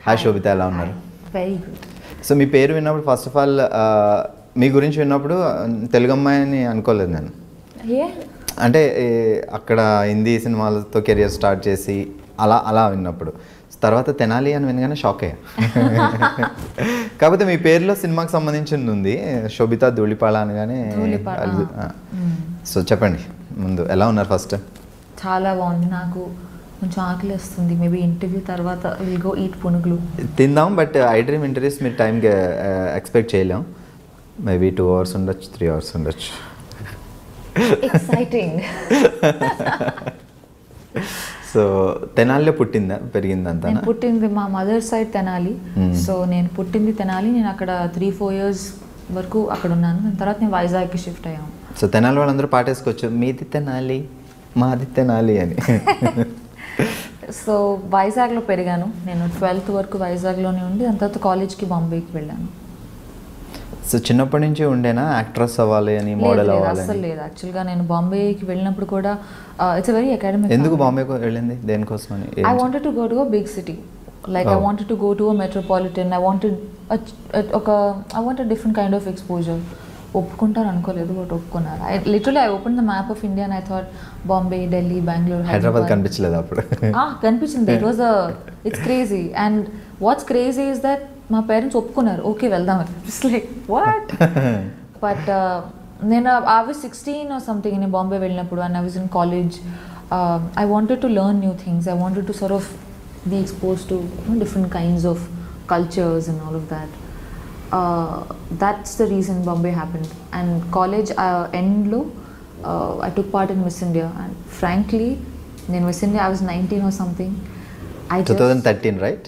Hi శోభిత, ఎలా ఉన్నారు? Very good. So మీ పేరు విన్నప్పుడు ఫస్ట్ ఆఫ్ ఆల్ మీ గురించి విన్నప్పుడు తెలుగు అమ్మాయిని అనుకోలేదు నేను. అంటే అక్కడ హిందీ సినిమాలతో కెరియర్ స్టార్ట్ చేసి అలా అలా విన్నప్పుడు, తర్వాత తెనాలి అని వినగానే షాక్ అయ్యా. కాకపోతే మీ పేరులో సినిమాకి సంబంధించింది ఉంది, శోభితా దులిపాల అనగానే. సో చెప్పండి ముందు, ఎలా ఉన్నారు ఫస్ట్? చాలా బాగుంది. నాకు కొంచెం ఆకలి వస్తుంది. మేబీ ఇంటర్వ్యూ తర్వాత విల్ గో ఈట్ పునుగులు తిందాం. బట్ ఐ డ్రీమ్ ఇంటర్వ్యూస్ మీరు టైంకి ఎక్స్పెక్ట్ చేయలేం. మేబీ 2 hours ఉండొచ్చు, 3 hours ఉండొచ్చు. ఎక్సైటింగ్. సో తెనాలిలో పుట్టిందా, పెరిగిందంతా? నేను పుట్టింది మా మదర్ సైడ్ తెనాలి. సో నేను పుట్టింది తెనాలి. నేను అక్కడ 3-4 years వరకు అక్కడ ఉన్నాను. దాని తర్వాత నేను వైజాగ్కి షిఫ్ట్ అయ్యాను. సో తెనాలి వాళ్ళందరూ పాటేసుకోవచ్చు, మీది తెనాలి మాది తెనాలి అని. సో వైజాగ్లో పెరిగాను. నేను 12th వరకు వైజాగ్లోనే ఉండి దాని తర్వాత కాలేజ్కి బాంబేకి వెళ్ళాను. సో చిన్నప్పటి నుంచి ఉండేనా యాక్ట్రెస్ అవ్వాలి అని, మోడల్ అవ్వాలి? అసలు లేదు. యాక్చువల్గా నేను బాంబేకి వెళ్ళినప్పుడు కూడా ఇట్స్ వెరీ అకాడమిక్. ఎందుకు బాంబేకి వెళ్ళింది, దేనికోసం అని? I wanted to go to a big city. Like I wanted to go to a metropolitan. I wanted different kind of exposure. ఒప్పుకుంటారు అనుకోలేదు, బట్ ఒప్పుకున్నారు. Literally I open the map of India and I thought Bombay, Delhi, Bengaluru, Hyderabad కనిపించలేదు అప్పుడు? కనిపించింది. It's crazy. And what's crazy is that మా parents ఒప్పుకున్నారు, okay వెళ్దాం. It's like what. But నేను ఐ వాజ్ 16 or something నేను బాంబే వెళ్ళినప్పుడు, and I was in college. I wanted to learn new things. I wanted to sort of be expose to different kinds of cultures and all of that. That's the reason Bombay happened. And college endlo I took part in Miss India, and frankly in Miss India I was 19 or something. 2013, right?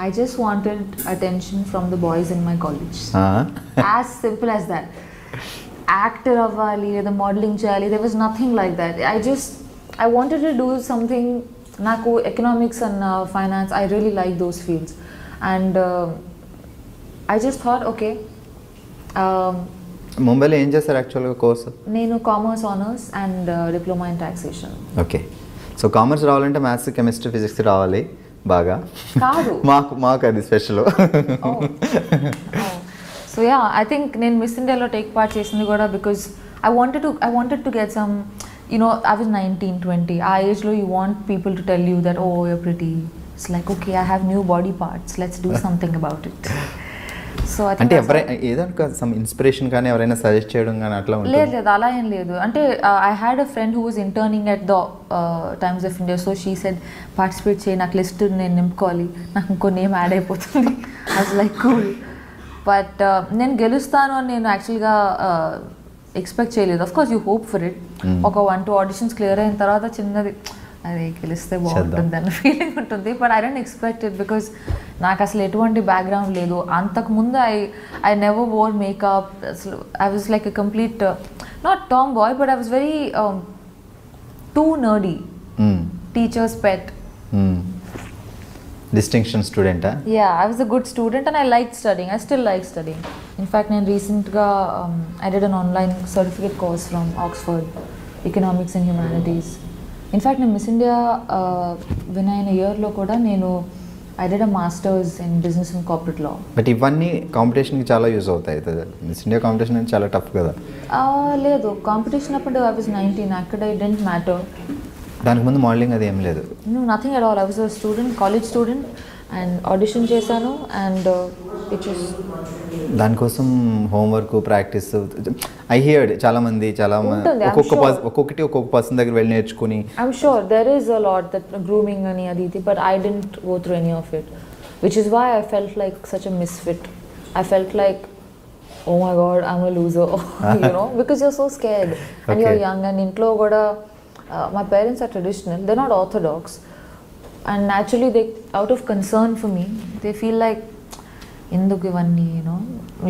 I just wanted attention from the boys in my college. As simple as that. Actor avvali, the modeling cheyali, there was nothing like that. I wanted to do something. Naku economics and finance, I really like those fields. And I just thought, okay. ముంబైలో ఏం చేస్తారు యాక్చువల్గా course? నేను commerce honours and diploma in taxation. Okay. So commerce రావాలంటే maths, chemistry, physics రావాలి బాగా. కాదు, మాకు అది special. So yeah, I think నేను మిస్ ఇండియాలో టేక్ పార్ట్ చేసింది కూడా because I wanted to get some, I was 19-20. ఆ ఏజ్లో you want people to tell you that, oh you're pretty. It's like, okay, I have new body parts, let's do something about it. So అంటే ఎవరైనా ఏదైనా some inspiration కానీ ఎవరైనా suggest చేయడం కానీ అట్లా ఉంటుంది? లేదు, అలా ఏం లేదు. అంటే I had a friend who was interning at the Times of India. So she said, participate చేయి, నాకు లిస్ట్ నేను నింపుకోవాలి, నాకు ఇంకో నేమ్ యాడ్ అయిపోతుంది. I was like cool. But నేను గెలుస్తాను అని నేను యాక్చువల్గా ఎక్స్పెక్ట్ చేయలేదు. Of course you hope for it. ఒక 1-2 auditions క్లియర్ అయిన తర్వాత చిన్నది, అది గెలిస్తే బాగుంటుంది అన్న ఫీలింగ్ ఉంటుంది. But I don't expect it because నాకు అసలు ఎటువంటి బ్యాక్గ్రౌండ్ లేదు. అంతకుముందు ఐ నెవర్ వోర్ మేకప్. అసలు I was like a complete not tomboy, but I was very too nerdy. Teachers pet. Distinction స్టూడెంటా? Yeah, I was a good student and I like studying. I still like studying. In fact నేను రీసెంట్గా I did an online certificate course from Oxford, economics and humanities. In fact నేను miss India win అయిన ఇయర్లో కూడా నేను I did a masters in business and corporate law. But ఇవన్నీ కాంపిటీషన్కి చాలా use అవుతాయి. మిస్ ఇండియా కాంపిటీషన్ అనేది చాలా టఫ్ కదా? లేదు, కాంపిటీషన్ అప్పుడు ఐ వాజ్ 19. అక్కడ ఇట్ డెంట్ మ్యాటర్. దానికి ముందు మోడలింగ్ అది ఏం లేదు? Nothing at all. I was a student, college student, and audition చేశాను. అండ్ ఇట్ వాజ్ దానికోసం హోంవర్క్, ప్రాక్టీస్. ఐ హియర్డ్ చాలామంది ఒక్కొక్కటి ఒక్కొక్క పర్సన్ దగ్గర వెళ్ళి నేర్చుకుని. I'm sure there is a lot that grooming అని అది ఇది, but I didn't go through any of it, which is why I felt like such a misfit. I felt like, oh my god, I'm a loser. Because you're so scared. And you're young, and intlo kuda my parents are traditional, they're not orthodox, and naturally they, out of concern for me, they feel like enduku ivanni,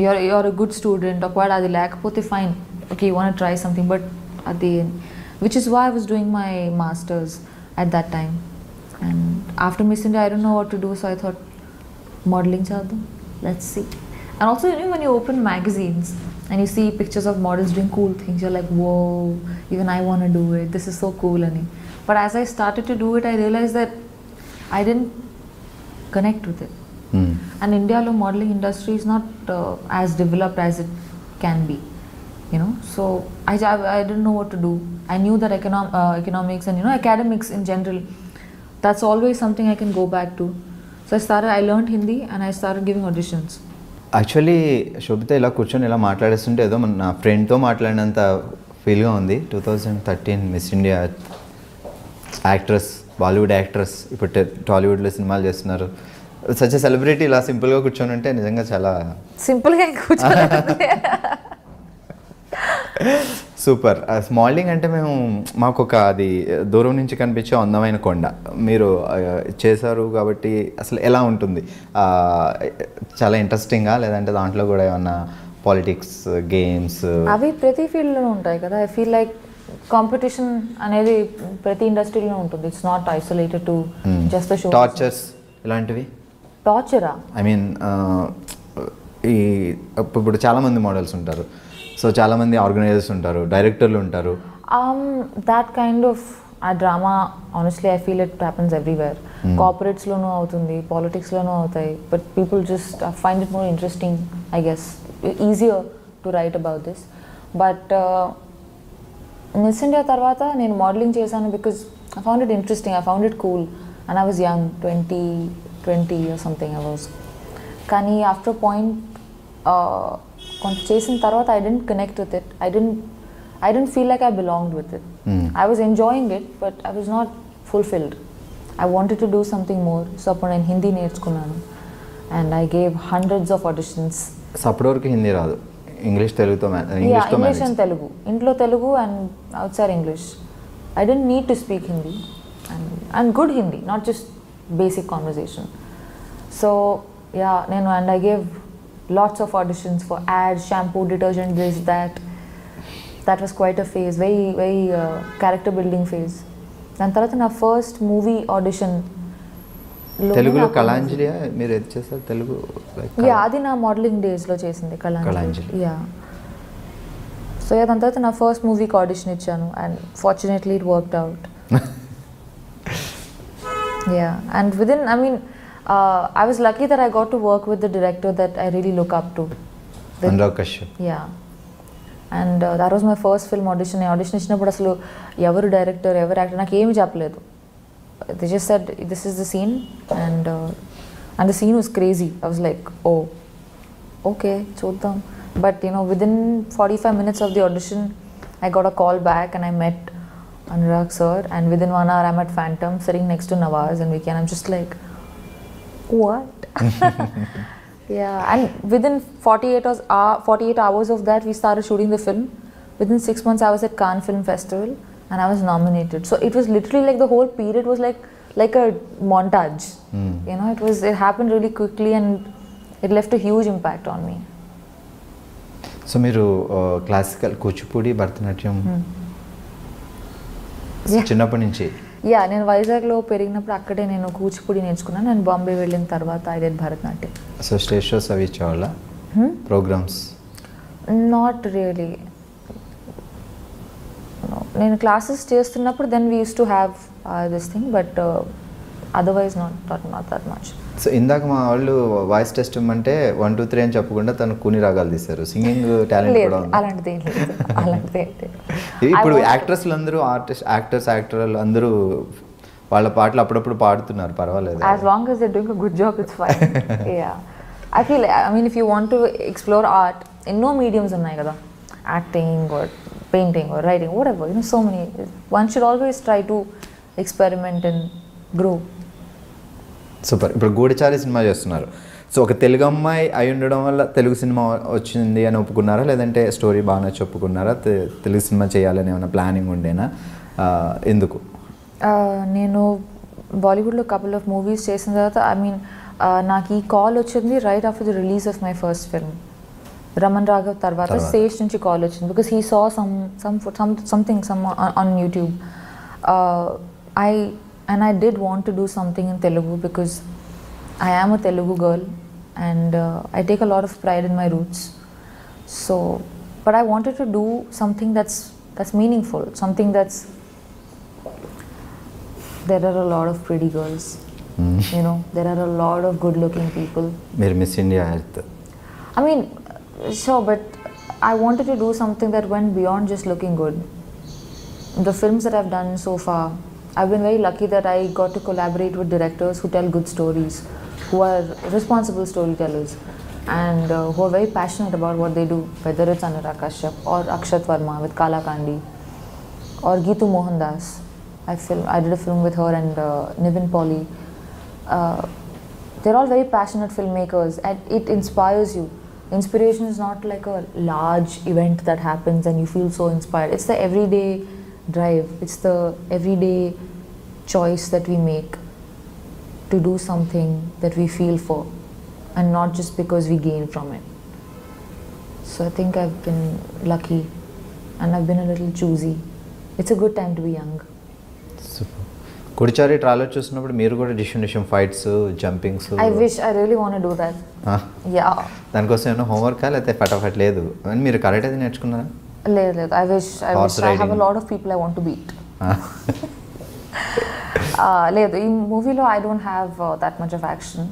you're a good student, okvada adi lekapothe fine, okay, you want to try something, but adi, which is why I was doing my masters at that time. And after Miss India I don't know what to do, so I thought modeling chadam, let's see. And also, when you open magazines and you see pictures of models doing cool things, you're like, whoa, even I want to do it, this is so cool. But as I started to do it, I realized that I didn't connect with it. And India's modeling industry is not as developed as it can be, you know. So I didn't know what to do. I knew that economics and, you know, academics in general, that's always something I can go back to. So I learned Hindi and I started giving auditions. Actually Sobhita ఇలా కూర్చొని ఇలా మాట్లాడేస్తుంటే ఏదో నా ఫ్రెండ్తో మాట్లాడినంత ఫీల్గా ఉంది. 2013 miss India actress, Bollywood actress, ఇప్పుడు టాలీవుడ్లో సినిమాలు చేస్తున్నారు. సచ్ సెలబ్రిటీ ఇలా సింపుల్గా కూర్చొని ఉంటే నిజంగా చాలా సింపుల్గా కూర్చొని సూపర్. స్మాలింగ్ అంటే మాకు ఒక అది దూరం నుంచి కనిపించే అందమైన కొండ మీరు చేశారు కాబట్టి అసలు ఎలా ఉంటుంది? చాలా ఇంట్రెస్టింగ్గా, లేదంటే దాంట్లో కూడా ఏమన్నా పాలిటిక్స్, గేమ్స్ అవి ప్రతి ఫీల్డ్లోనూ ఉంటాయి కదా. ఐ ఫీల్ లైక్ కాంపిటీషన్ అనేది ప్రతి ఇండస్ట్రీలో ఉంటుంది. It's not isolated to just the show. Tortures ఇలాంటివి? టార్చరా? ఐ మీన్ ఈ ఇప్పుడు చాలామంది మోడల్స్ ఉంటారు, సో చాలామంది ఆర్గనైజర్స్ ఉంటారు, డైరెక్టర్లు ఉంటారు. That kind of a drama honestly I feel it happens everywhere. కార్పొరేట్స్లోనూ అవుతుంది, పాలిటిక్స్లోనూ అవుతాయి. But people just find it more interesting, I guess, easier to write about this. But miss India తర్వాత నేను మోడలింగ్ చేశాను because I found it interesting, I found it cool. And I was young, 20 or something I was. కానీ after point కొంత చేసిన తర్వాత I didn't connect with it. I dent feel like I belonged with it. I was enjoying it but I was not fulfilled. I wanted to do something more. So అప్పుడు నేను హిందీ నేర్చుకున్నాను and I gave hundreds of auditions. So అప్పటి వరకు హిందీ రాదు, English తెలుగుతో? English and Telugu, ఇంట్లో Telugu and outside English. I didn't need to speak Hindi and good Hindi, not just basic conversation. So yeah, and I gave lots of auditions for ads, shampoo, detergent, this, that. That was quite a phase, very character building phase. దాని తర్వాత నా first movie audition తెలుగులో కళాంజలి మీరు ఏది చేస్తారు? తెలుగు అది నా modelling డేస్లో చేసింది కళాంజలి. సో దాని తర్వాత నా ఫస్ట్ మూవీకి ఆడిషన్ ఇచ్చాను and fortunately it worked out. Yeah, and within, I mean, I was lucky that I got to work with the director that I really look up to. Naga Chaitanya. Yeah, and that was my first film audition. I audition ఇచ్చినప్పుడు అసలు ఎవరు director, ఎవరు actor నాకు ఏమి చెప్పలేదు. They just said this is the scene and the scene was crazy. I was like, oh, okay, చూద్దాం. But you know, within 45 minutes of the audition, I got a call back and I met Anurag sir, and within 1 hour I'm at Phantom sitting next to Nawaz and Vicky, and I'm just like, what? Yeah, and within 48 hours of that we started shooting the film. Within 6 months I was at Cannes Film Festival and I was nominated. So it was literally like the whole period was like a montage. You know, it happened really quickly and it left a huge impact on me. So మీరు classical Kuchipudi, Bharatanatyam చిన్నప్పటి నుంచి? నేను వైజాగ్లో పెరిగినప్పుడు అక్కడే నేను కూచిపూడి నేర్చుకున్నాను. నేను బాంబే వెళ్ళిన తర్వాత I did Bharatanatyam. So stage shows అవి ఇచ్చేవాళ్ళ ప్రోగ్రామ్స్? Not really. నేను క్లాసెస్ చేస్తున్నప్పుడు then we used to have this thing, but otherwise not that much. So ఇందాక మా వాళ్ళు వాయిస్ టెస్ట్ ఇమ్మంటే 1 2 3 అని చెప్పకుండా తను కూని రాగాలు తీశారు. సింగింగ్ టాలెంట్ కూడా ఉంది? అలాంటిది ఇప్పుడు యాక్ట్రెస్లు అందరూ యాక్టర్లు అందరూ వాళ్ళ పాటలు అప్పుడప్పుడు పాడుతున్నారు, పర్వాలేదు. As long as they're doing a good job, it's fine. Yeah, I feel, I mean, if you want to explore art, ఎన్నో మీడియమ్స్ ఉన్నాయి కదా, acting or painting or writing, whatever, you know, so many. One should always try to experiment and grow. Super. ఇప్పుడు గూఢచారి cinema చేస్తున్నారు. So ఒక తెలుగు అమ్మాయి అయి ఉండడం వల్ల తెలుగు సినిమా వచ్చింది అని ఒప్పుకున్నారా, లేదంటే స్టోరీ బాగా నచ్చి ఒప్పుకున్నారా? తెలుగు సినిమా చేయాలని ఏమైనా ప్లానింగ్ ఉండేనా? ఎందుకు? నేను బాలీవుడ్లో కపుల్ ఆఫ్ మూవీస్ చేసిన తర్వాత, ఐ మీన్, నాకు ఈ కాల్ వచ్చింది right after the release of my first film Raman Raghav. తర్వాత సేష్ నుంచి కాల్ వచ్చింది because he saw something on YouTube. I did want to do something in Telugu because I am a Telugu girl and I take a lot of pride in my roots. So, but I wanted to do something that's meaningful, something that's, there are a lot of pretty girls You know, there are a lot of good looking people. మీరు miss India earth. I mean, sure, but I wanted to do something that went beyond just looking good. The films that I've done so far, I've been very lucky that I got to collaborate with directors who tell good stories, who are responsible storytellers, and who are very passionate about what they do, whether it's Anurag Kashyap or Akshat Verma with Kala Kandi, or Geetu Mohandas. I did a film with her and Nivin Pauly. They're all very passionate filmmakers, and it inspires you. Inspiration is not like a large event that happens and you feel so inspired. It's the everyday drive. It's the everyday choice that we make to do something that we feel for, and not just because we gain from it. So I think I've been lucky, and I've been a little choosy. It's a good time to be young. Super. కుడిచారి trailer చూసినప్పుడు మీరు కూడా డిషన్ fights jumpings. I wish, I really want to do that. Yeah. దానికోసం ఏమైనా హోంవర్కా లేకపోతే ఫటాఫట్ లేదు అని మీరు కరెక్ట్ అయితే నేర్చుకున్నారా? లేదు. I wish I have a lot of people I want to beat. లేదు, ఈ మూవీలో I don't have that much of action.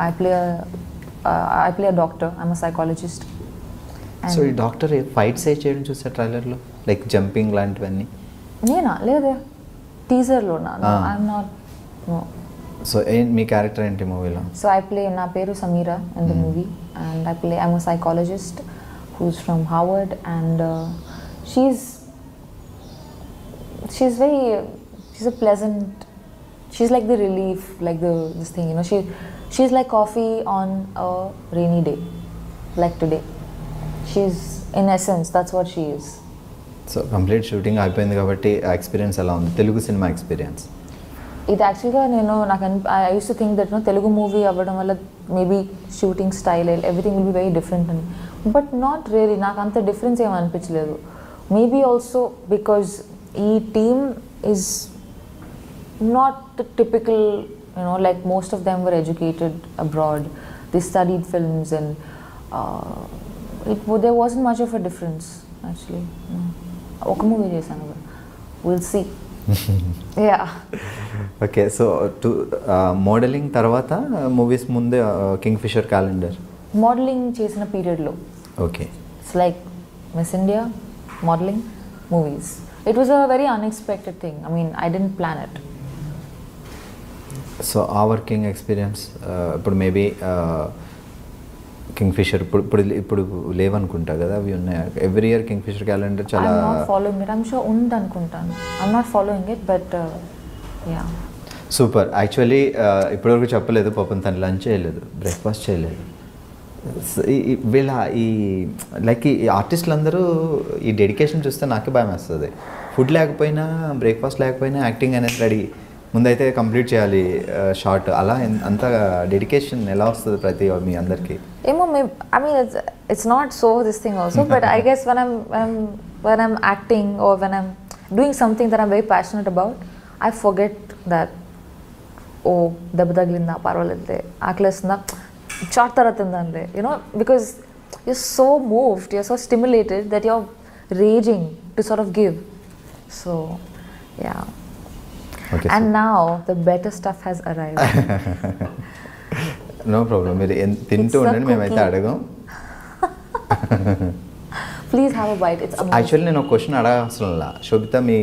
I play a doctor. I'm a psychologist. So ఈ డాక్టర్ ఫైట్స్ ఏ చేయడం చూసా ట్రైలర్లో, లైక్ జంపింగ్ లాంటివన్నీ? నేనా? లేదు, టీజర్లోనా? I'm not. నో. సో మీ క్యారెక్టర్ ఏంటి మూవీలో? సో నా పేరు Sameera in the movie, and I'm a psychologist who's from Harvard, and she's a pleasant, she's like the relief, like this thing, you know, she's like coffee on a rainy day, like today. She's, in essence, that's what she is. So complete shooting అయిపోయింది కాబట్టి ఆ experience ఎలా ఉంది, Telugu cinema experience? ఇది యాక్చువల్గా I use to think that Telugu movie అవ్వడం వల్ల maybe shooting style everything will be very different అని, బట్ నాట్ రియలీ. నాకు అంత డిఫరెన్స్ ఏమి అనిపించలేదు. మేబీ ఆల్సో బికాజ్ ఈ team is not typical, like most of them were educated abroad. They studied films, and there wasn't much of a difference actually. ఒక movie చేశాను, we'll see. Yeah. Okay. So modelling తర్వాత movies ముందే Kingfisher calendar modelling చేసిన పీరియడ్లో. Okay. It's like miss India, modelling, movies. It was a very unexpected thing. I mean, I dent plan it. So ఆ working experience ఇప్పుడు maybe Kingfisher ఇప్పుడు లేవనుకుంటా కదా, అవి ఉన్నాయి ఎవ్రీ ఇయర్ కింగ్ఫిషర్ క్యాలెండర్ చాలా. I'm not following it. I'm sure ఉంది అనుకుంటాను. I'm not following it, but yeah. Super. Actually ఇప్పటివరకు చెప్పలేదు పాపం, తను లంచ్ చేయలేదు, బ్రేక్ఫాస్ట్ చేయలేదు. వీళ్ళ లైక్ ఈ ఆర్టిస్టులు అందరూ ఈ డెడికేషన్ చూస్తే నాకే భయం వేస్తుంది. ఫుడ్ లేకపోయినా, బ్రేక్ఫాస్ట్ లేకపోయినా యాక్టింగ్ అనేది రెడీ, ముందైతే కంప్లీట్ చేయాలి షార్ట్. అలా అంత డెడికేషన్ ఎలా వస్తుంది ప్రతి మీ అందరికి? ఏమో, I mean it's not so this thing also, but I guess when I'm acting or when I'm doing something that I'm very passionate about, I forget that, oh, దెబ్బ తగిలిందా, పర్వాలేదులే, ఆకలేస్తుందా, షార్ట్ తర్వాత తిందాంలే, because you're so moved, you're so stimulated that you're raging to sort of give. So yeah. Okay, and so now the better stuff has arrived. No problem. మీరు తింటూ ఉండండి, మేమైతే అడగం. Please have a bite. It's amazing. Actually నేను ఒక question అడగాల్సిన, శోభిత మీ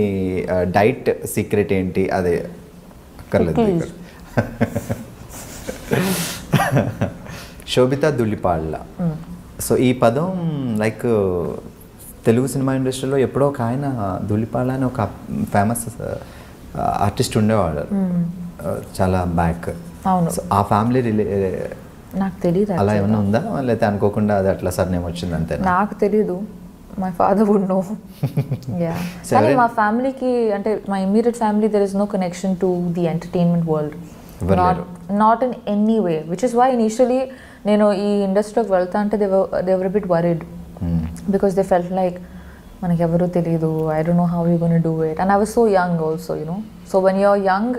diet secret ఏంటి? అదే అక్కర్లేదు ఇక్కడ. శోభిత దులిపాళ్ళ. సో ఈ పదం లైక్ తెలుగు సినిమా ఇండస్ట్రీలో ఎప్పుడో ఒక ఆయన దులిపాళ్ళ అని ఒక ఫేమస్ ఆర్టిస్ట్ ఉండేవాడు చాలా బ్యాక్. అవును. ఆ ఫ్యామిలీ నాకు తెలియదు అలా ఏమైనా ఉందా, లేకపోతే అనుకోకుండా అది అట్లా సర్నేమ్ వచ్చింది అంతే? నాకు తెలీదు. My father would know. Yeah. కానీ మా ఫ్యామిలీకి, అంటే my immediate family, there is no connection to the entertainment world, not in any way, which is why initially నేను ఈ ఇండస్ట్రీలోకి వెళ్తా అంటే they were bit worried, because they felt like మనకి ఎవరూ తెలియదు, I don't know how you gonna do it, and I was so young also, so when you're young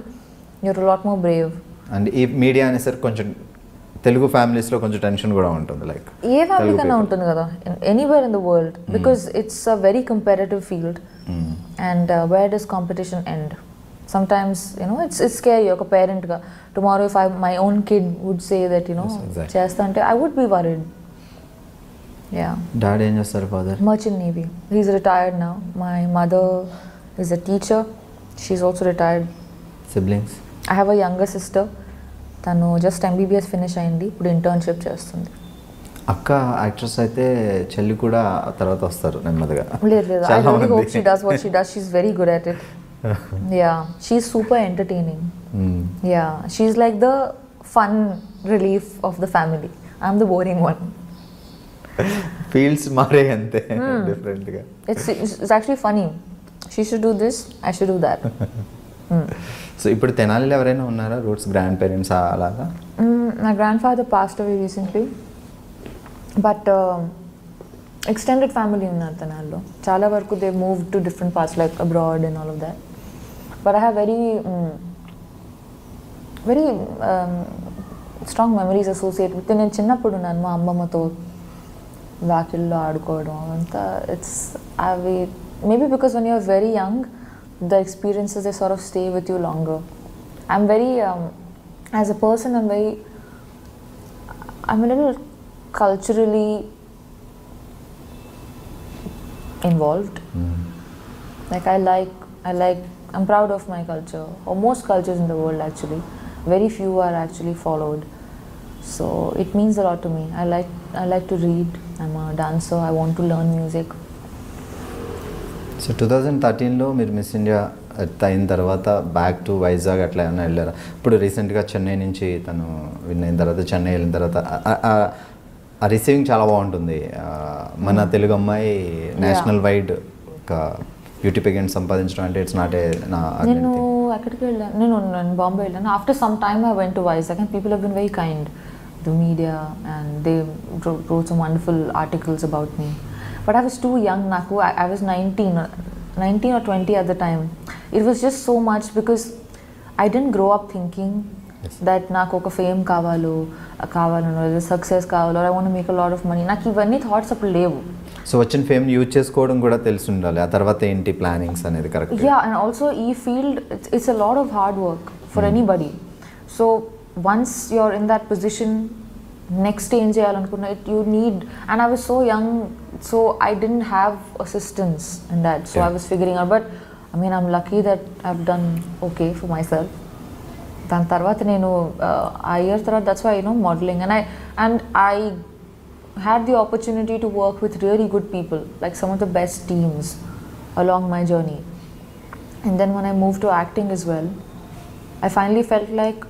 you're lot more Brave. And ఈ media అనేసరికి కొంచెం తెలుగు ఫ్యామిలీస్లో కొంచెం tension కూడా ఉంటుంది, లైక్ ఏ ఫ్యామిలీ కన్నా ఉంటుంది కదా, anywhere in the world, because it's a very comparative field, and where does competition end? sometimes it's scary ఒక parent గా. Tomorrow if my own kid would say that Yes, exactly. చేస్తా అంటే I would be worried. Yeah. Daddy ఏం చేస్తారు father? Merchant Navy. He's retired now. My mother is a teacher. She's also retired. Siblings? I have a younger sister. తను just MBBS finish అయింది, ఇప్పుడు internship చేస్తుంది. అక్క actress అయితే చెల్లి కూడా తర్వాత వస్తారు నెమ్మదిగా. లేదు I really hope she does what she does. She's very good at it. Yeah, she's super entertaining. Yeah, she's like the fun relief of the family. I'm the boring one. Fields మారే అంతే డిఫరెంట్గా. It's actually funny. She should do this, I should do that. So ఇప్పుడు తెనాలిలో ఎవరైనా ఉన్నారా roots grand parents అలాగా? My grandfather passed away recently, but extended family ఉన్నారు తెనాలిలో. చాలా వరకు they moved to different parts like abroad and all of that. But I have very strong memories associated with. నేను చిన్నప్పుడు ఉన్నాను మా అమ్మమ్మతో వాకిల్లో ఆడుకోవడం అంతా. ఇట్స్ అవి maybe because when you're very young, the experiences they sort of stay with you longer. I'm very as a person I'm a little culturally involved. Like I'm proud of my culture, or most cultures in the world actually. Very few are actually followed. So it means a lot to me. I like to read. I'm a dancer. I want to learn music. So 2013లో మీరు miss India అయిన తర్వాత back to Vizag అట్లా ఏమైనా వెళ్ళారా? ఇప్పుడు రీసెంట్గా చెన్నై నుంచి తను విన్ అయిన తర్వాత చెన్నై వెళ్ళిన తర్వాత ఆ రిసీవింగ్ చాలా బాగుంటుంది. మన తెలుగు అమ్మాయి నేషనల్ వైడ్ ఒక బ్యూటీ పెగెంట్ సంపాదించడం అంటే ఇట్స్ నాట్ ఏ నేను అక్కడికి వెళ్ళాను. నేను బాంబే వెళ్ళాను. After some time I went to Vizag and people have been very kind, the media, and they wrote some wonderful articles about me. But I was too young. I was 19 or 20 at the time. It was just so much because I didn't grow up thinking that నాకు ఒక fame కావాలో success కావాలో, I want to make a lot of money. నాకు ఇవన్నీ thoughts అప్పుడు లేవు. So వచ్చిన fame use చేసుకోవడం కూడా తెలిసి ఉండాలి. ఆ తర్వాత ఏంటి ప్లానింగ్స్ అనేది కరెక్ట్. Yeah, and also ఈ field it's a lot of hard work for anybody. So once you're in that position, next ఏం చేయాలనుకున్నా you need, and I was so young, so I didn't have assistance in that, so I was figuring out. But I mean, I'm lucky that I've done okay for myself. దాని తర్వాత నేను ఆ year తర్వాత that's why modeling, and I had the opportunity to work with really good people, like some of the best teams along my journey. And then when I moved to acting as well, I finally felt like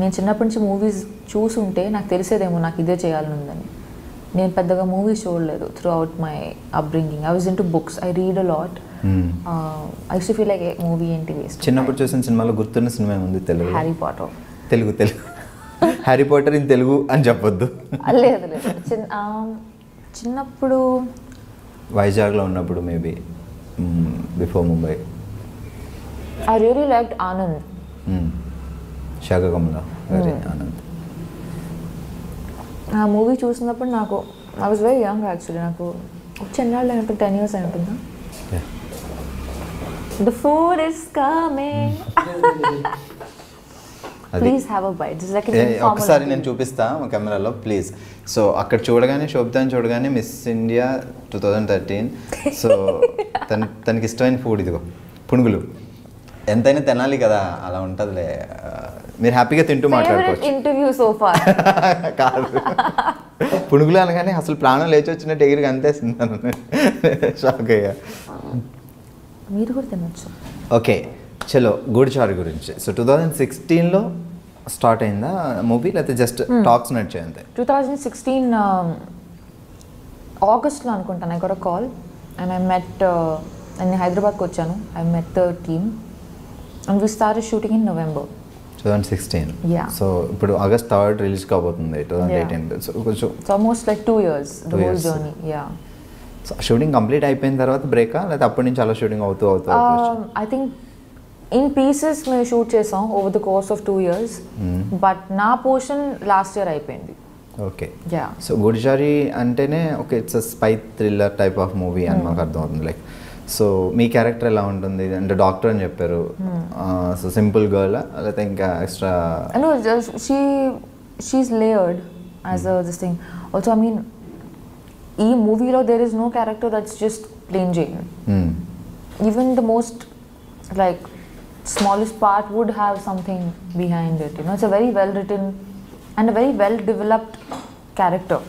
నేను చిన్నప్పటి నుంచి movies చూసుంటే నాకు తెలిసేదేమో నాకు ఇదే చేయాలని ఉందని. నేను పెద్దగా మూవీస్ చూడలేదు through out my upbringing. I was into books, I read a lot. I use to feel like movie ఏంటి వేస్ట్. చిన్నప్పుడు చూసిన సినిమాలో గుర్తున్న సినిమా ఉంది Telugu? Harry Potter. Telugu Harry Potter in Telugu అని చెప్పొద్దు. లేదు చిన్నప్పుడు వైజాగ్లో ఉన్నప్పుడు maybe before Mumbai. I really liked Anand. శాఖకమల గారి ఆనంద్. ఆ మూవీ చూసినప్పుడు నాకు I was very young actually. నాకు చెన్నాళ్ళు అయినప్పుడు 10 years అయి ఉంటుందా. The food is coming. Please have a bite. Just like ఒకసారి నేను చూపిస్తా మా కెమెరాలో ప్లీజ్. సో అక్కడ చూడగానే శోభితాని చూడగానే మిస్ ఇండియా 2013. సో తనకి ఇష్టమైన ఫుడ్ ఇదిగో పునుగులు. ఎంతైనా తినాలి కదా, అలా ఉంటుందిలే. మీరు హ్యాపీగా తింటూ మాట్లాడుకోవచ్చు. ఇంటర్వ్యూ సో ఫార్ కాదు, పునుగులు అనగానే అసలు ప్రాణం లేచి వచ్చినట్టు ఎగిరికి అంతేస్తున్నాను. షాక్ అయ్యా. మీరు కూడా తినొచ్చు. ఓకే చలో గూడిచారు గురించి. సో 2016లో స్టార్ట్ అయిందా మూవీ, లేకపోతే జస్ట్ టాక్స్ నడిచాయి అంతే? 2016 ఆగస్ట్లో అనుకుంటాను. I got a call and I met, నేను హైదరాబాద్కి వచ్చాను. I met the team and we started shooting in November 2016. So ఇప్పుడు August 3rd రిలీజ్ కాబోతుంది 2018. సో కొంచెం almost like 2 years the whole journey. Yeah. So shooting complete అయిపోయిన తర్వాత బ్రేకా, లేదా అప్పటి నుంచి అలా షూటింగ్ అవుతూ ఐ థింక్ ఇన్ పీసెస్ మేము షూట్ చేసాం over the course of 2 years, but నా పోర్షన్ లాస్ట్ ఇయర్ అయిపోయింది. ఓకే. యా. సో గుడిచారి అంటేనే okay it's a spy thriller type of movie అని మాకు అర్థమవుతుంది. లైక్ సో మీ క్యారెక్టర్ ఎలా ఉంటుంది అంటే డాక్టర్ అని చెప్పారు సో సింపుల్ గర్ల్ లేకపోతే ఇంకా extra No, she's layered as a this thing. Also, I mean, in movie lo there is no character that's just plain Jane. Even the most like smallest part would have something behind it. You know, it's a very well written and a very well developed character.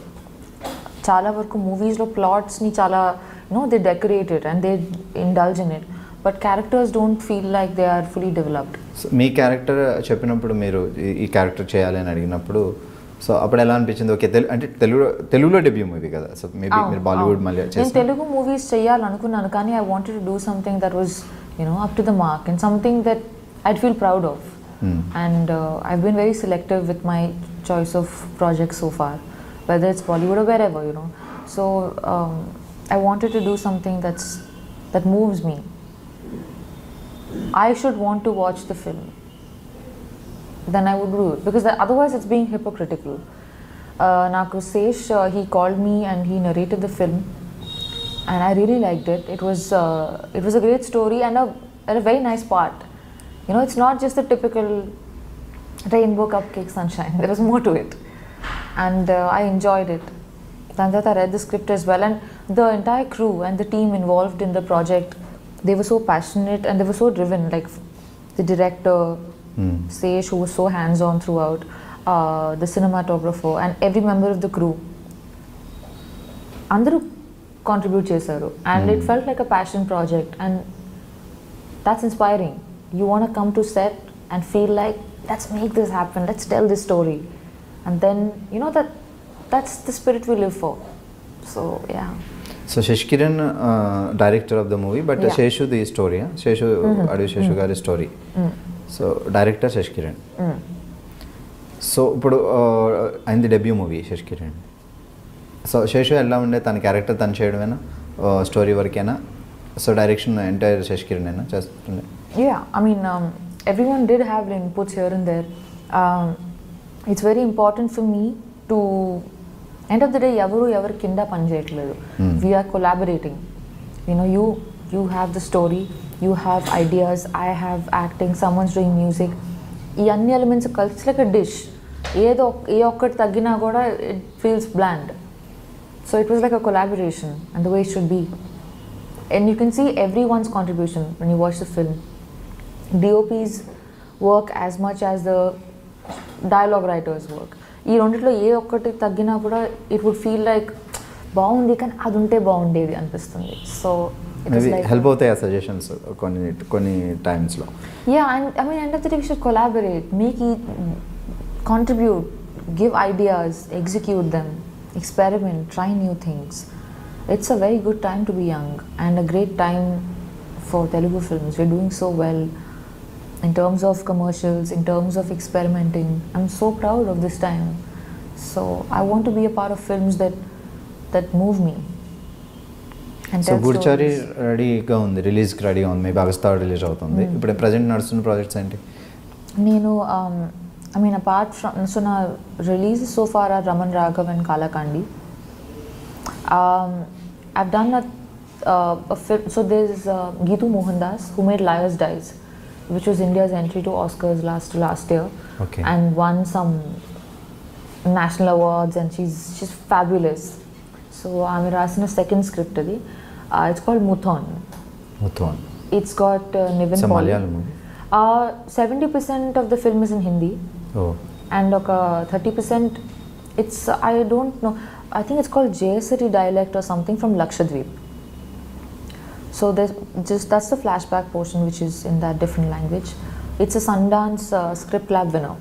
Chala varku movies lo plots ni chala, you know, they decorate it and they indulge in it. But characters don't feel like they are fully developed. So మీ character చెప్పినప్పుడు మీరు ఈ character చేయాలి అని అడిగినప్పుడు so అప్పుడు ఎలా అనిపించింది ఓకే అంటే తెలుగులో డెబ్యూ మూవీ కదా సో మేబీ మీరు బాలీవుడ్ మళ్ళీ నేను తెలుగు మూవీస్ చేయాలనుకున్నాను కానీ I wanted to do something that was up to the mark and something that I'd feel proud of and I've been very selective with my choice of projects so far whether it's Bollywood or wherever so I wanted to do something that moves me. I should want to watch the film, then I would do it, because otherwise it's being hypocritical. Naku Sesh, he called me and he narrated the film and I really liked it. It was a great story and a very nice part. It's not just the typical rainbow cupcake sunshine. There was more to it and I enjoyed it. Then I read the script as well, and the entire crew and the team involved in the project, they were so passionate and they were so driven. Like the director, Sesh, who was so hands-on throughout, the cinematographer and every member of the crew. Andaru contribute chesaru and it felt like a passion project, and that's inspiring. You want to come to set and feel like, let's make this happen, let's tell this story, and then that's the spirit we live for. So yeah. So Sheshkiran, director of the movie, but Yeah. Sheshu the story, Sheshu Adu Sheshu gari story. So director Sheshkiran. So ఇప్పుడు అయింది debut movie Sashikiran. So Seshu ఎలా ఉండే తన character తను చేయడమేనా story వరకేనా so direction entire Sashikiran అయినా చేస్తుండే? Yeah, I mean, everyone did have inputs here and there. It's very important for me to, end of the day, ఎవరు కింద పని చేయట్లేదు. We are collaborating. You have the story, you have ideas, I have acting, someone's doing music. ఈ అన్ని elements కలిసి like a dish. ఏ ఒక్కటి తగ్గినా కూడా it feels bland. So it was like a collaboration and the way it should be. And you can see everyone's contribution when you watch the film. DOP's work as much as the dialogue writers work. ఈ రెండిట్లో ఏ ఒక్కటి తగ్గినా కూడా it would feel like బాగుంది కానీ అది ఉంటే బాగుండేది అనిపిస్తుంది. సో హెల్ప్ అవుతాయి ఆ సజెషన్స్ కొన్ని టైమ్స్లో. Yeah, and I mean end of the day we should collaborate, make contribute, give ideas, execute them, experiment, try new things. It's a very good time to be young and a great time for Telugu films. We're doing so well in terms of commercials, in terms of experimenting. I'm so proud of this time. So I want to be a part of films that move me. So Goodachari రెడీగా ఉంది, రిలీజ్కి రెడీగా ఉంది, maybe August 3 release అవుతుంది. ఇప్పుడు present నడుస్తున్న projects ఏంటి? నేను I mean, apart from, so now releases so far are Raman Raghav and Kalakandi. I've done a film, so there's Geetu Mohandas who made Liars Dies, which was India's entry to Oscars last year. Okay. And won some national awards, and she's fabulous. So I'm writing a second script. It's called Muthon. Muthon. It's got Nivin It's a Pauly. Malayalam movie. 70% of the film is in Hindi. Oh. And 30% it's, I don't know, I think it's called Jayasari dialect or something from Lakshadweep. So that's the flashback portion which is in that different language. It's a Sundance Script Lab winner.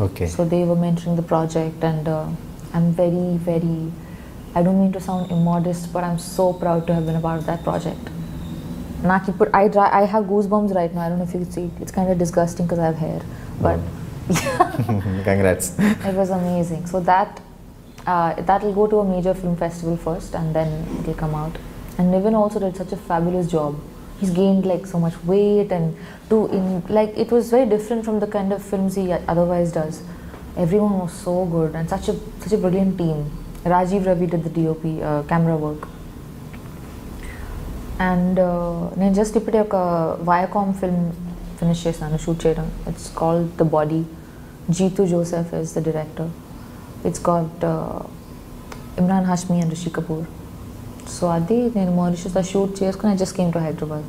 Okay. So they were mentoring the project, and I'm very, very, I don't mean to sound immodest, but I'm so proud to have been a part of that project. I have goosebumps right now. I don't know if you can see. It's kind of disgusting because I have hair, but Congrats. it was amazing. So that'll go to a major film festival first, and then it'll come out. And Nivin also did such a fabulous job. He's gained like so much weight, and like it was very different from the kind of films he otherwise does. Everyone was so good, and such a brilliant team. Rajiv Ravi did the DOP camera work, and నేను just ఇప్పుడే ఒక Viacom film finish చేశాను shoot చేయడం. It's called the body. Jitu Joseph is the director. It's got Imran Hashmi and Rishi Kapoor. So అది నేను మారిషస్లో shoot చేసుకుని I just came to Hyderabad.